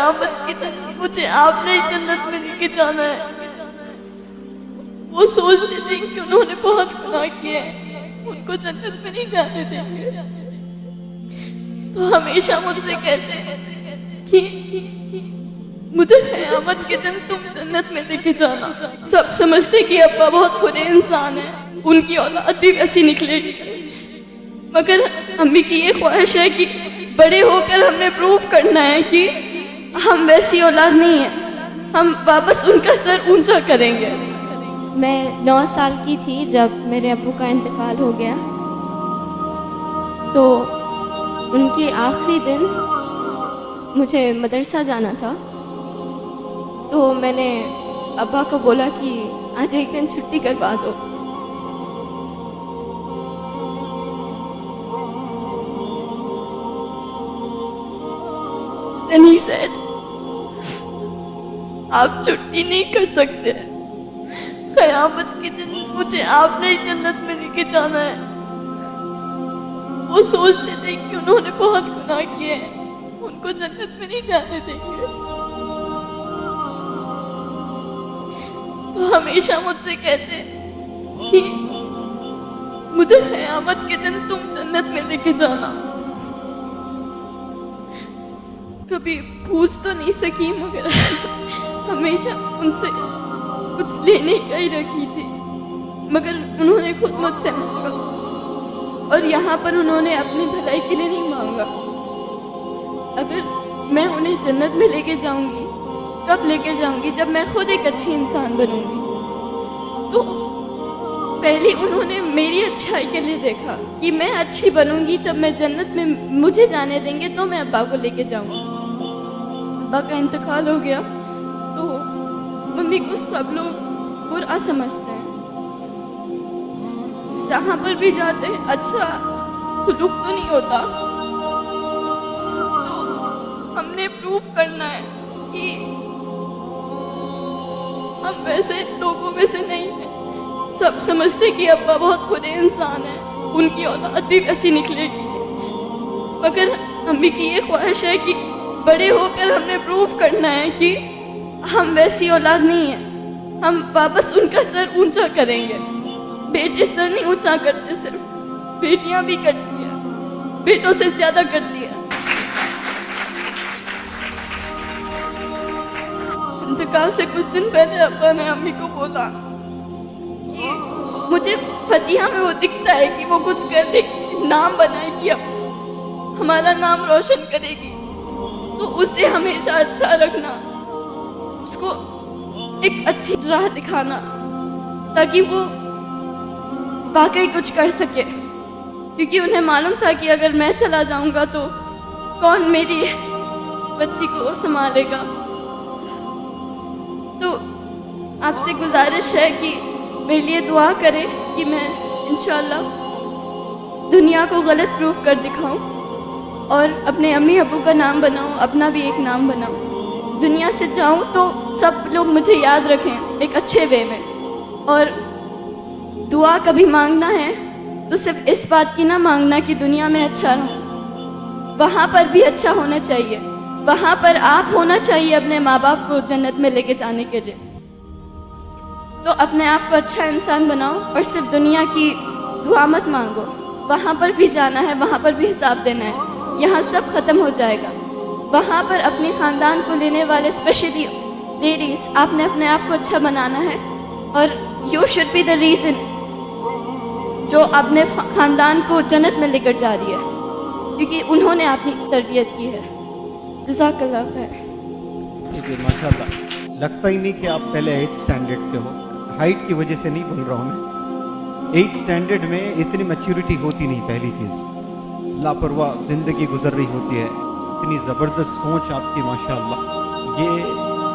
قیامت کے دن مجھے آپ نے جنت میں لے کے جانا ہے۔ وہ سوچتے تھے کہ انہوں نے بہت گناہ کیے ہیں، ان کو جنت میں نہیں جانے دیں گے، تو ہمیشہ مجھ سے کہتے ہیں کہ مجھے قیامت کے دن تم جنت میں لے کے جانا۔ سب سمجھتے کہ ابا بہت برے انسان ہیں، ان کی اولاد بھی ویسی نکلے گی، مگر امی کی یہ خواہش ہے کہ بڑے ہو کر ہم نے پروف کرنا ہے کہ ہم ویسی اولاد نہیں ہیں، ہم واپس ان کا سر اونچا کریں گے۔ میں 9 سال کی تھی جب میرے ابو کا انتقال ہو گیا، تو ان کے آخری دن مجھے مدرسہ جانا تھا، تو میں نے ابا کو بولا کہ آج ایک دن چھٹی کروا دو۔ And he said, آپ چھٹی نہیں کر سکتے، قیامت کے دن مجھے آپ نے جنت میں لے کے جانا ہے۔ وہ سوچتے تھے کہ انہوں نے بہت گناہ کیے ہیں، ان کو جنت میں نہیں جانے دیں گے، تو ہمیشہ مجھ سے کہتے کہ مجھے قیامت کے دن تم جنت میں لے کے جانا۔ کبھی پوچھ تو نہیں سکی، مگر ہمیشہ ان سے کچھ لینے کا ہی رکھی تھی، مگر انہوں نے خود مجھ سے مانگا، اور یہاں پر انہوں نے اپنی بھلائی کے لیے نہیں مانگا۔ اگر میں انہیں جنت میں لے کے جاؤں گی، کب لے کے جاؤں گی؟ جب میں خود ایک اچھی انسان بنوں گی۔ تو پہلے انہوں نے میری اچھائی کے لیے دیکھا کہ میں اچھی بنوں گی، تب میں جنت میں مجھے جانے دیں گے تو میں ابا کو لے کے جاؤں گی۔ ابا کا انتقال ہو گیا تو ممی کو سب لوگ برا سمجھتے ہیں، جہاں پر بھی جاتے ہیں اچھا سلوک تو نہیں ہوتا، تو ہم نے پروف کرنا ہے کہ ہم ویسے لوگوں میں سے نہیں ہیں۔ سب سمجھتے کہ ابا بہت برے انسان ہیں، ان کی اولاد بھی ویسی نکلے گی، مگر امی کی یہ خواہش ہے کہ بڑے ہو کر ہم نے پروف کرنا ہے کہ ہم ویسی اولاد نہیں ہیں، ہم واپس ان کا سر اونچا کریں گے۔ بیٹے سر نہیں اونچا کرتے، صرف بیٹیاں بھی کرتی ہیں، بیٹوں سے زیادہ کرتی ہیں۔ انتقال سے کچھ دن پہلے ابا نے امی کو بولا کہ مجھے فتیحہ میں وہ دکھتا ہے کہ وہ کچھ کر لے گی، نام بنائے گی، اب ہمارا نام روشن کرے گی، تو اسے ہمیشہ اچھا رکھنا، اس کو ایک اچھی راہ دکھانا، تاکہ وہ واقعی کچھ کر سکے، کیونکہ انہیں معلوم تھا کہ اگر میں چلا جاؤں گا تو کون میری بچی کو سنبھالے گا۔ تو آپ سے گزارش ہے کہ میرے لیے دعا کریں کہ میں انشاءاللہ دنیا کو غلط پروف کر دکھاؤں، اور اپنے امی ابو کا نام بناؤں، اپنا بھی ایک نام بناؤں، دنیا سے جاؤں تو سب لوگ مجھے یاد رکھیں ایک اچھے وے میں۔ اور دعا کبھی مانگنا ہے تو صرف اس بات کی نہ مانگنا کہ دنیا میں اچھا رہوں، وہاں پر بھی اچھا ہونا چاہیے، وہاں پر آپ ہونا چاہیے اپنے ماں باپ کو جنت میں لے کے جانے کے لیے۔ تو اپنے آپ کو اچھا انسان بناؤ، اور صرف دنیا کی دعا مت مانگو، وہاں پر بھی جانا ہے، وہاں پر بھی حساب دینا ہے، یہاں سب ختم ہو جائے گا۔ وہاں پر اپنے خاندان کو لینے والے اسپیشلی لیڈیز، آپ نے اپنے آپ کو اچھا بنانا ہے، اور you should be the reason جو اپنے خاندان کو جنت میں لے کر جا رہی ہے، کیونکہ انہوں نے اپنی تربیت کی ہے۔ جزاک اللہ خیر۔ ماشاء اللہ، لگتا ہی نہیں کہ آپ پہلے 8th اسٹینڈرڈ کے ہو، ہائٹ کی وجہ سے نہیں بول رہا ہوں میں، 8th اسٹینڈرڈ میں اتنی میچورٹی ہوتی نہیں، پہلی چیز لاپرواہ زندگی گزر رہی ہوتی ہے، اتنی زبردست سوچ آپ کی ماشاء اللہ۔ یہ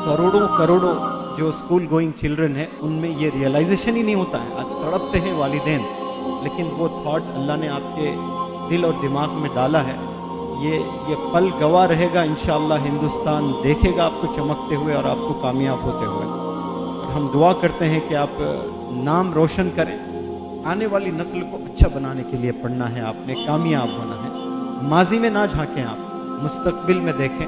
کروڑوں کروڑوں جو اسکول گوئنگ چلڈرن ہیں، ان میں یہ ریئلائزیشن ہی نہیں ہوتا ہے۔ آج تڑپتے ہیں والدین، لیکن وہ تھاٹ اللہ نے آپ کے دل اور دماغ میں ڈالا ہے، یہ پل گواہ رہے گا انشاءاللہ، ہندوستان دیکھے گا آپ کو چمکتے ہوئے اور آپ کو کامیاب ہوتے ہوئے۔ اور ہم دعا کرتے ہیں کہ آپ نام روشن کریں، آنے والی نسل کو اچھا بنانے کے لیے پڑھنا ہے، آپ نے کامیاب ہونا ہے۔ ماضی میں نہ جھانکیں، آپ مستقبل میں دیکھیں،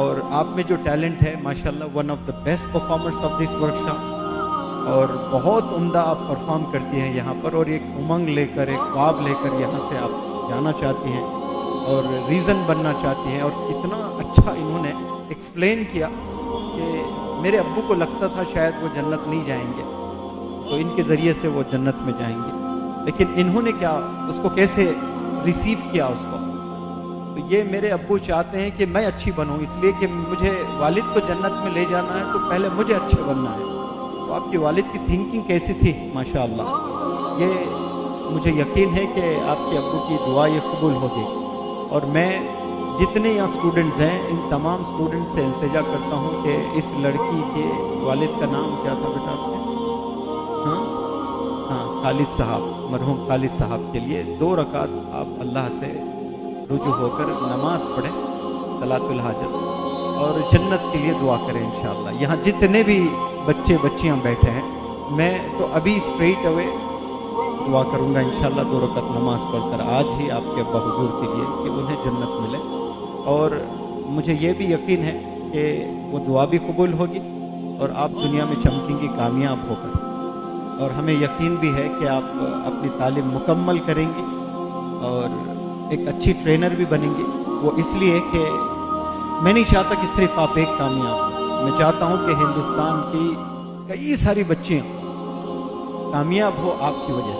اور آپ میں جو ٹیلنٹ ہے ماشاءاللہ one of the best performers of this workshop, اور بہت عمدہ آپ پرفارم کرتی ہیں یہاں پر, اور ایک امنگ لے کر, ایک خواب لے کر یہاں سے آپ جانا چاہتی ہیں اور ریزن بننا چاہتی ہیں. اور کتنا اچھا انہوں نے ایکسپلین کیا کہ میرے ابو کو لگتا تھا شاید وہ جنت نہیں جائیں گے, تو ان کے ذریعے سے وہ جنت میں جائیں گے, لیکن انہوں نے کیا اس کو کیسے ریسیو کیا اس کو. تو یہ میرے ابو چاہتے ہیں کہ میں اچھی بنوں, اس لیے کہ مجھے والد کو جنت میں لے جانا ہے تو پہلے مجھے اچھے بننا ہے. تو آپ کے والد کی تھنکنگ کیسی تھی ماشاءاللہ, یہ مجھے یقین ہے کہ آپ کے ابو کی دعا یہ قبول ہوگی. اور میں جتنے یہاں اسٹوڈنٹس ہیں ان تمام اسٹوڈنٹ سے التجا کرتا ہوں کہ اس لڑکی کے والد کا نام کیا تھا بیٹا آپ کے؟ ہاں خالد صاحب, مرحوم خالد صاحب کے لیے 2 رکعت آپ اللہ سے رجوع ہو کر نماز پڑھیں صلاۃ الحاجت, اور جنت کے لیے دعا کریں انشاءاللہ. یہاں جتنے بھی بچے بچیاں بیٹھے ہیں میں تو ابھی اسٹریٹ اوے دعا کروں گا انشاءاللہ 2 رکعت نماز پڑھ کر آج ہی آپ کے ابا حضور کے لیے کہ انہیں جنت ملے. اور مجھے یہ بھی یقین ہے کہ وہ دعا بھی قبول ہوگی اور آپ دنیا میں چمکیں گی کامیاب ہو کر. اور ہمیں یقین بھی ہے کہ آپ اپنی تعلیم مکمل کریں گی اور ایک اچھی ٹرینر بھی بنیں گی. وہ اس لیے کہ میں نہیں چاہتا کہ صرف آپ ایک کامیاب ہوں, میں چاہتا ہوں کہ ہندوستان کی کئی ساری بچیاں کامیاب ہو آپ کی وجہ سے.